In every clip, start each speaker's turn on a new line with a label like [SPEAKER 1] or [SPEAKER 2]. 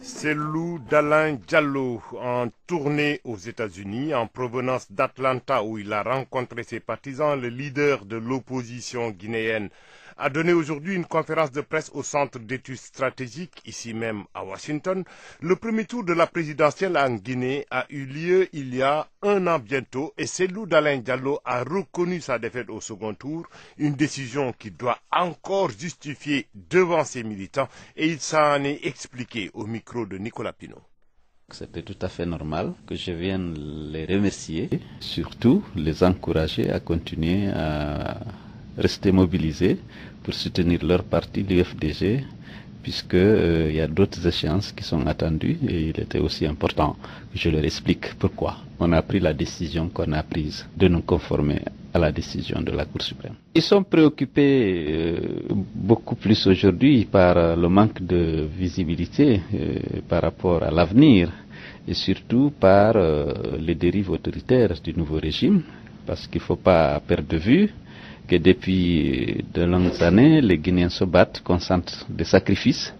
[SPEAKER 1] Cellou Dalein Diallo, en tournée aux États-Unis, en provenance d'Atlanta où il a rencontré ses partisans, le leader de l'opposition guinéenne a donné aujourd'hui une conférence de presse au Centre d'études stratégiques, ici même à Washington. Le premier tour de la présidentielle en Guinée a eu lieu il y a un an bientôt et Cellou Dalein Diallo a reconnu sa défaite au second tour, une décision qu'il doit encore justifier devant ses militants et il s'en est expliqué au micro de Nicolas Pinault.
[SPEAKER 2] C'était tout à fait normal que je vienne les remercier, surtout les encourager à continuer à rester mobilisés pour soutenir leur parti, l'UFDG, puisqu'il y a d'autres échéances qui sont attendues et il était aussi important que je leur explique pourquoi on a pris la décision qu'on a prise de nous conformer à la décision de la Cour suprême. Ils sont préoccupés beaucoup plus aujourd'hui par le manque de visibilité par rapport à l'avenir et surtout par les dérives autoritaires du nouveau régime, parce qu'il ne faut pas perdre de vue que depuis de longues années, les Guinéens se battent, consentent des sacrifices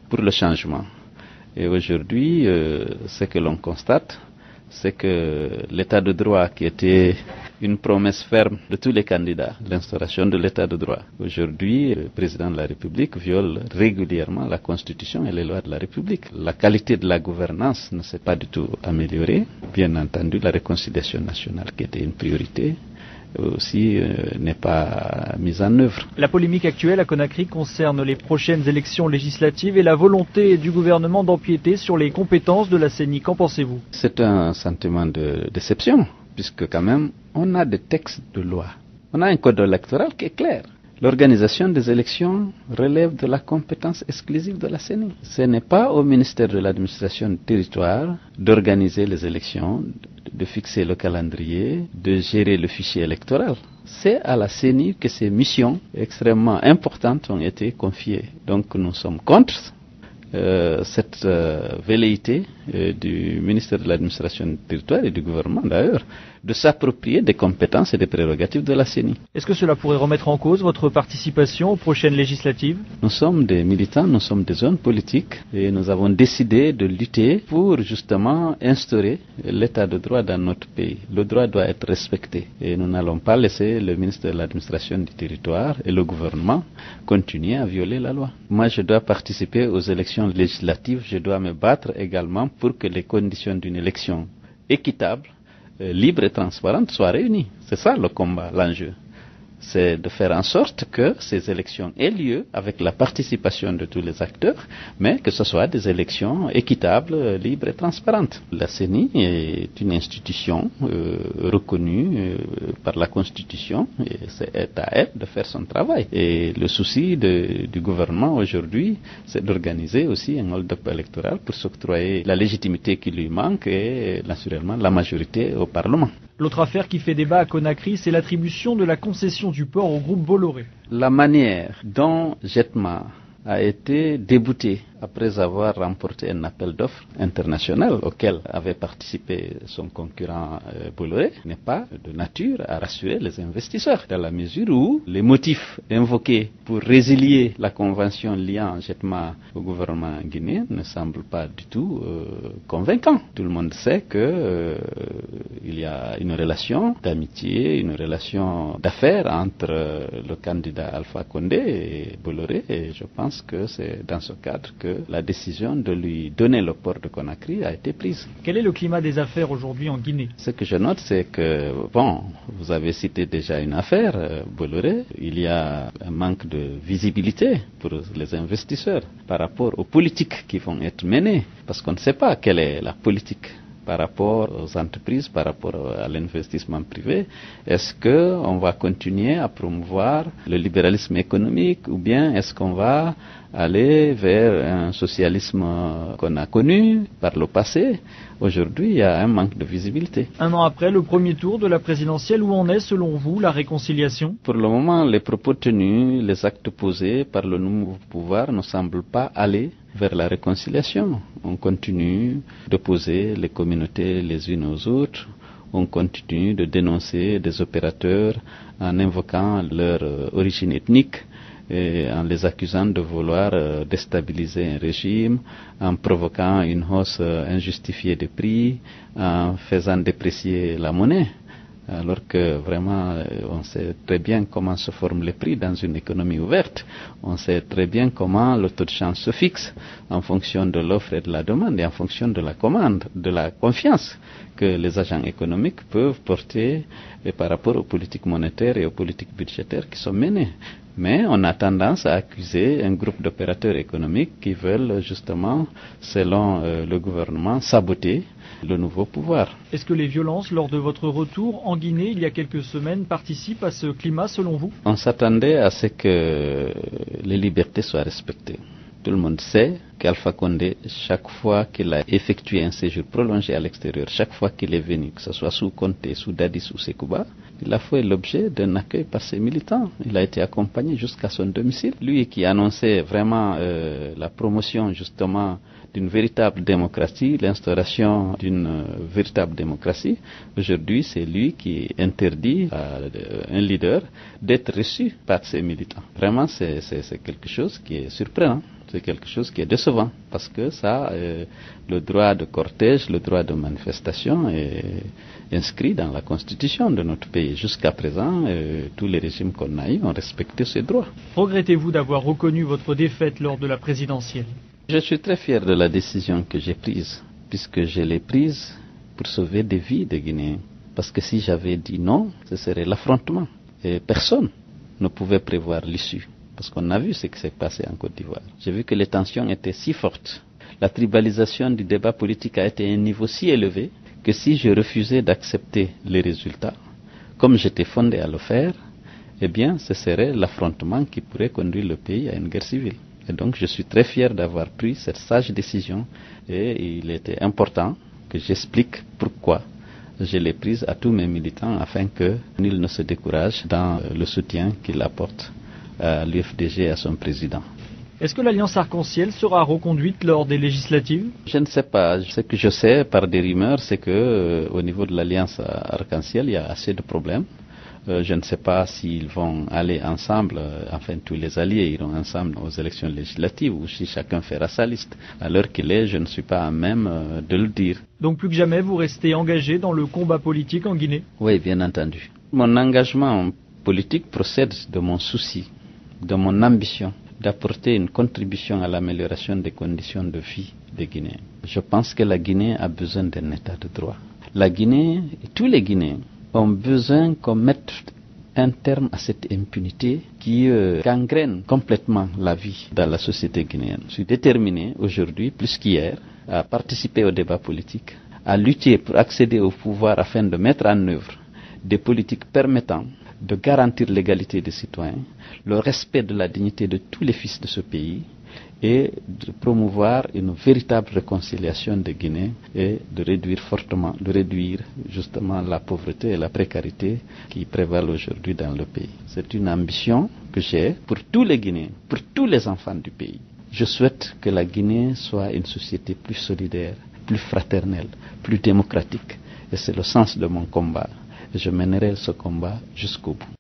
[SPEAKER 2] pour le changement. Et aujourd'hui, ce que l'on constate, c'est que l'état de droit qui était une promesse ferme de tous les candidats, l'instauration de l'état de droit. Aujourd'hui, le président de la République viole régulièrement la Constitution et les lois de la République. La qualité de la gouvernance ne s'est pas du tout améliorée. Bien entendu, la réconciliation nationale qui était une priorité aussi n'est pas mise en œuvre.
[SPEAKER 3] La polémique actuelle à Conakry concerne les prochaines élections législatives et la volonté du gouvernement d'empiéter sur les compétences de la CENI. Qu'en pensez-vous?
[SPEAKER 2] C'est un sentiment de déception, puisque quand même on a des textes de loi. On a un code électoral qui est clair. L'organisation des élections relève de la compétence exclusive de la CENI. Ce n'est pas au ministère de l'administration du territoire d'organiser les élections, de fixer le calendrier, de gérer le fichier électoral. C'est à la CENI que ces missions extrêmement importantes ont été confiées. Donc nous sommes contre cette velléité du ministère de l'administration du territoire et du gouvernement d'ailleurs de s'approprier des compétences et des prérogatives de la CENI.
[SPEAKER 3] Est-ce que cela pourrait remettre en cause votre participation aux prochaines législatives?
[SPEAKER 2] Nous sommes des militants, nous sommes des hommes politiques et nous avons décidé de lutter pour justement instaurer l'état de droit dans notre pays. Le droit doit être respecté et nous n'allons pas laisser le ministère de l'administration du territoire et le gouvernement continuer à violer la loi. Moi, je dois participer aux élections législatives, je dois me battre également pour que les conditions d'une élection équitable, libre et transparente soient réunies. C'est ça le combat, l'enjeu. C'est de faire en sorte que ces élections aient lieu avec la participation de tous les acteurs, mais que ce soit des élections équitables, libres et transparentes. La CENI est une institution reconnue par la Constitution et c'est à elle de faire son travail. Et le souci du gouvernement aujourd'hui, c'est d'organiser aussi un hold-up électoral pour s'octroyer la légitimité qui lui manque et naturellement la majorité au Parlement.
[SPEAKER 3] L'autre affaire qui fait débat à Conakry, c'est l'attribution de la concession du port au groupe Bolloré.
[SPEAKER 2] La manière dont Jetma a été débouté après avoir remporté un appel d'offres international auquel avait participé son concurrent Bolloré n'est pas de nature à rassurer les investisseurs, dans la mesure où les motifs invoqués pour résilier la convention liant Jetma au gouvernement guinéen ne semblent pas du tout convaincants. Tout le monde sait que il y a une relation d'amitié, une relation d'affaires entre le candidat Alpha Condé et Bolloré et je pense que c'est dans ce cadre que la décision de lui donner le port de Conakry a été prise.
[SPEAKER 3] Quel est le climat des affaires aujourd'hui en Guinée?
[SPEAKER 2] Ce que je note, c'est que, vous avez cité déjà une affaire, Bolloré. Il y a un manque de visibilité pour les investisseurs par rapport aux politiques qui vont être menées, parce qu'on ne sait pas quelle est la politique par rapport aux entreprises, par rapport à l'investissement privé. Est-ce qu'on va continuer à promouvoir le libéralisme économique ou bien est-ce qu'on va aller vers un socialisme qu'on a connu par le passé? Aujourd'hui, il y a un manque de visibilité.
[SPEAKER 3] Un an après le premier tour de la présidentielle, où en est selon vous la réconciliation?
[SPEAKER 2] Pour le moment, les propos tenus, les actes posés par le nouveau pouvoir ne semblent pas aller vers la réconciliation. On continue d'opposer les communautés les unes aux autres. On continue de dénoncer des opérateurs en invoquant leur origine ethnique et en les accusant de vouloir déstabiliser un régime, en provoquant une hausse injustifiée des prix, en faisant déprécier la monnaie. Alors que vraiment, on sait très bien comment se forment les prix dans une économie ouverte. On sait très bien comment le taux de change se fixe en fonction de l'offre et de la demande et en fonction de la commande, de la confiance que les agents économiques peuvent porter par rapport aux politiques monétaires et aux politiques budgétaires qui sont menées. Mais on a tendance à accuser un groupe d'opérateurs économiques qui veulent justement, selon le gouvernement, saboter le nouveau pouvoir.
[SPEAKER 3] Est-ce que les violences lors de votre retour en Guinée il y a quelques semaines participent à ce climat selon vous?
[SPEAKER 2] On s'attendait à ce que les libertés soient respectées. Tout le monde sait qu'Alpha Condé, chaque fois qu'il a effectué un séjour prolongé à l'extérieur, chaque fois qu'il est venu, que ce soit sous Conté, sous Dadis ou Sekouba, il a fait l'objet d'un accueil par ses militants. Il a été accompagné jusqu'à son domicile. Lui qui annonçait vraiment la promotion justement d'une véritable démocratie, l'instauration d'une véritable démocratie, aujourd'hui c'est lui qui interdit à un leader d'être reçu par ses militants. Vraiment c'est quelque chose qui est surprenant. C'est quelque chose qui est décevant parce que ça, le droit de cortège, le droit de manifestation est inscrit dans la constitution de notre pays. Jusqu'à présent, tous les régimes qu'on a eu ont respecté ces droits.
[SPEAKER 3] Regrettez-vous d'avoir reconnu votre défaite lors de la présidentielle?
[SPEAKER 2] Je suis très fier de la décision que j'ai prise, puisque je l'ai prise pour sauver des vies de Guinéens. Parce que si j'avais dit non, ce serait l'affrontement. Et personne ne pouvait prévoir l'issue. Parce qu'on a vu ce qui s'est passé en Côte d'Ivoire. J'ai vu que les tensions étaient si fortes. La tribalisation du débat politique a été à un niveau si élevé que si je refusais d'accepter les résultats, comme j'étais fondé à le faire, eh bien, ce serait l'affrontement qui pourrait conduire le pays à une guerre civile. Et donc, je suis très fier d'avoir pris cette sage décision et il était important que j'explique pourquoi je l'ai prise à tous mes militants afin que nul ne se décourage dans le soutien qu'il apporte à l'UFDG et à son président.
[SPEAKER 3] Est-ce que l'Alliance Arc-en-Ciel sera reconduite lors des législatives?
[SPEAKER 2] Je ne sais pas. Ce que je sais par des rumeurs, c'est que au niveau de l'Alliance Arc-en-Ciel, il y a assez de problèmes. Je ne sais pas s'ils vont aller ensemble, enfin tous les alliés iront ensemble aux élections législatives ou si chacun fera sa liste. À l'heure qu'il est, je ne suis pas à même de le dire.
[SPEAKER 3] Donc plus que jamais, vous restez engagé dans le combat politique en Guinée?
[SPEAKER 2] Oui, bien entendu. Mon engagement politique procède de mon souci, de mon ambition d'apporter une contribution à l'amélioration des conditions de vie des Guinéens. Je pense que la Guinée a besoin d'un état de droit. La Guinée, et tous les Guinéens, ont besoin qu'on mette un terme à cette impunité qui gangrène complètement la vie dans la société guinéenne. Je suis déterminé aujourd'hui, plus qu'hier, à participer au débat politique, à lutter pour accéder au pouvoir afin de mettre en œuvre des politiques permettant de garantir l'égalité des citoyens, le respect de la dignité de tous les fils de ce pays et de promouvoir une véritable réconciliation des Guinéens et de réduire justement la pauvreté et la précarité qui prévalent aujourd'hui dans le pays. C'est une ambition que j'ai pour tous les Guinéens, pour tous les enfants du pays. Je souhaite que la Guinée soit une société plus solidaire, plus fraternelle, plus démocratique. Et c'est le sens de mon combat. Et je mènerai ce combat jusqu'au bout.